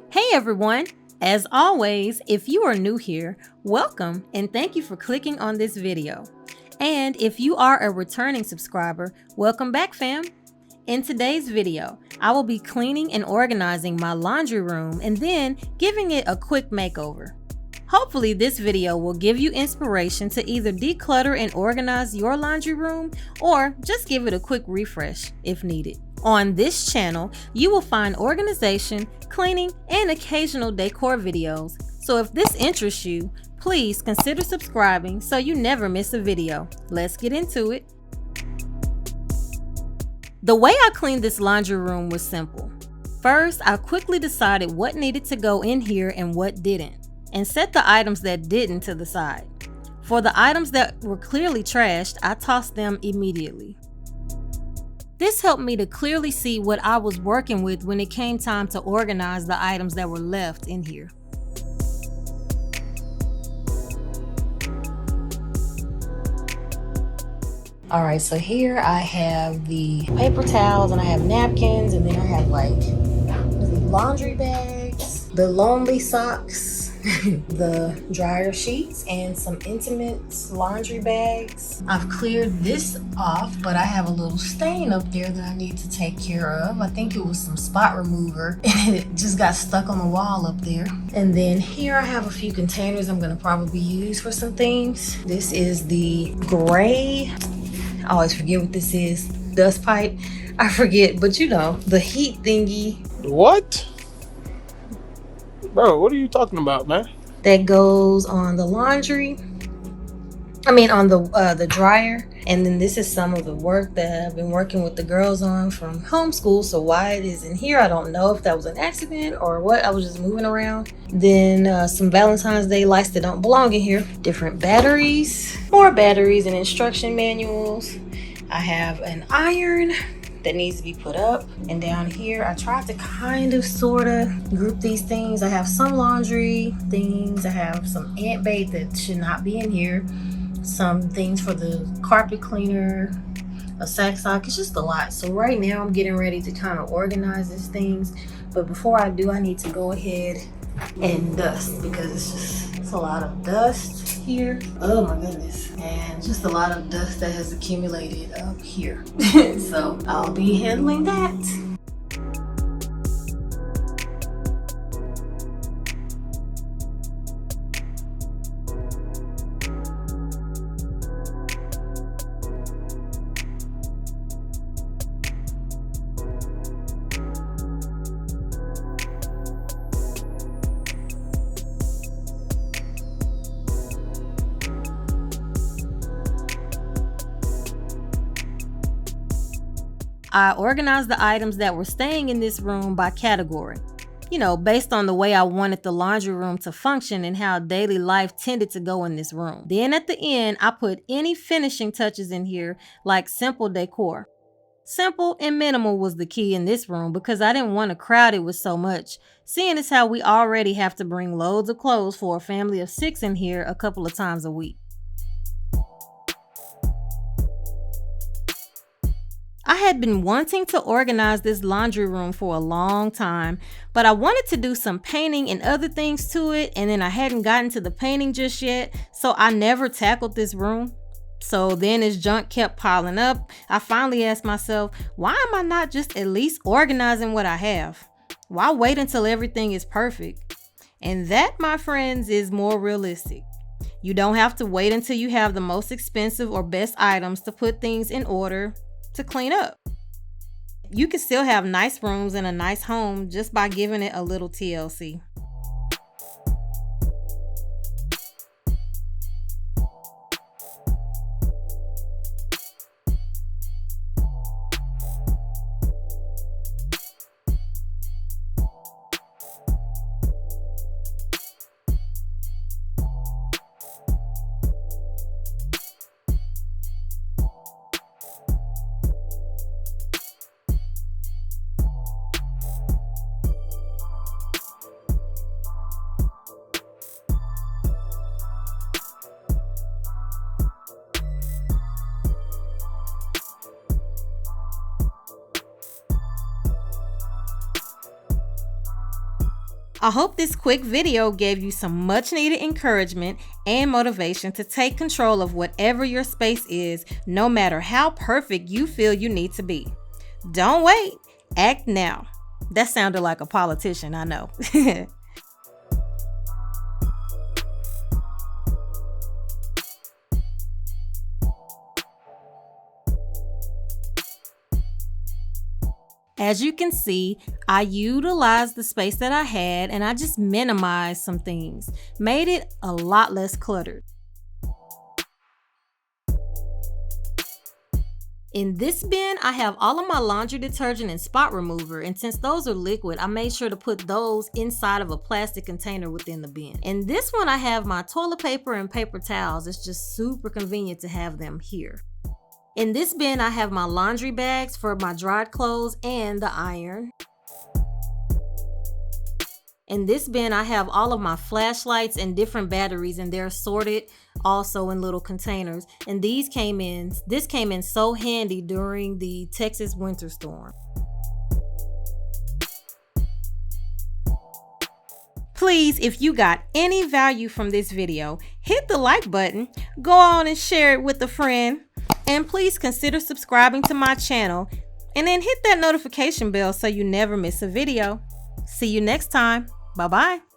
Hey everyone! As always, if you are new here, welcome and thank you for clicking on this video. And if you are a returning subscriber, welcome back fam! In today's video, I will be cleaning and organizing my laundry room and then giving it a quick makeover. Hopefully this video will give you inspiration to either declutter and organize your laundry room or just give it a quick refresh if needed. On this channel, you will find organization, cleaning, and occasional decor videos. So if this interests you, please consider subscribing so you never miss a video. Let's get into it. The way I cleaned this laundry room was simple. First, I quickly decided what needed to go in here and what didn't, and set the items that didn't to the side. For the items that were clearly trashed, I tossed them immediately. This helped me to clearly see what I was working with when it came time to organize the items that were left in here. Alright, so here I have the paper towels and I have napkins, and then I have like the laundry bags, the lonely socks, the dryer sheets, and some intimate laundry bags. I've cleared this off, but I have a little stain up there that I need to take care of. I think it was some spot remover and it just got stuck on the wall up there. And then here I have a few containers I'm gonna probably use for some things. This is the gray, I always forget what this is, dust pipe. I forget, but you know, the heat thingy. What? Bro, what are you talking about, man? That goes on the laundry. On the dryer. And then this is some of the work that I've been working with the girls on from homeschool. So why it is in here, I don't know if that was an accident or what. I was just moving around. Then some Valentine's Day lights that don't belong in here. Different batteries, more batteries and instruction manuals. I have an iron that needs to be put up. And down here, I tried to kind of sort of group these things. I have some laundry things. I have some ant bait that should not be in here. Some things for the carpet cleaner, a sack sock. It's just a lot. So right now I'm getting ready to kind of organize these things. But before I do, I need to go ahead and dust, because it's a lot of dust here. Oh my goodness. And just a lot of dust that has accumulated up here. So I'll be handling that. I organized the items that were staying in this room by category, based on the way I wanted the laundry room to function and how daily life tended to go in this room. Then at the end, I put any finishing touches in here, like simple decor. Simple and minimal was the key in this room because I didn't want to crowd it with so much, seeing as how we already have to bring loads of clothes for a family of 6 in here a couple of times a week. I had been wanting to organize this laundry room for a long time, but I wanted to do some painting and other things to it, and then I hadn't gotten to the painting just yet, so I never tackled this room. So then as junk kept piling up, I finally asked myself, why am I not just at least organizing what I have? Why wait until everything is perfect? And that, my friends, is more realistic. You don't have to wait until you have the most expensive or best items to put things in order to clean up. You can still have nice rooms and a nice home just by giving it a little TLC. I hope this quick video gave you some much needed encouragement and motivation to take control of whatever your space is, no matter how perfect you feel you need to be. Don't wait, act now. That sounded like a politician, I know. As you can see, I utilized the space that I had and I just minimized some things, made it a lot less cluttered. In this bin, I have all of my laundry detergent and spot remover, and since those are liquid, I made sure to put those inside of a plastic container within the bin. In this one, I have my toilet paper and paper towels. It's just super convenient to have them here. In this bin, I have my laundry bags for my dried clothes and the iron. In this bin, I have all of my flashlights and different batteries, and they're sorted also in little containers. And this came in so handy during the Texas winter storm. Please, if you got any value from this video, hit the like button, go on and share it with a friend, and please consider subscribing to my channel, and then hit that notification bell so you never miss a video. See you next time. Bye-bye.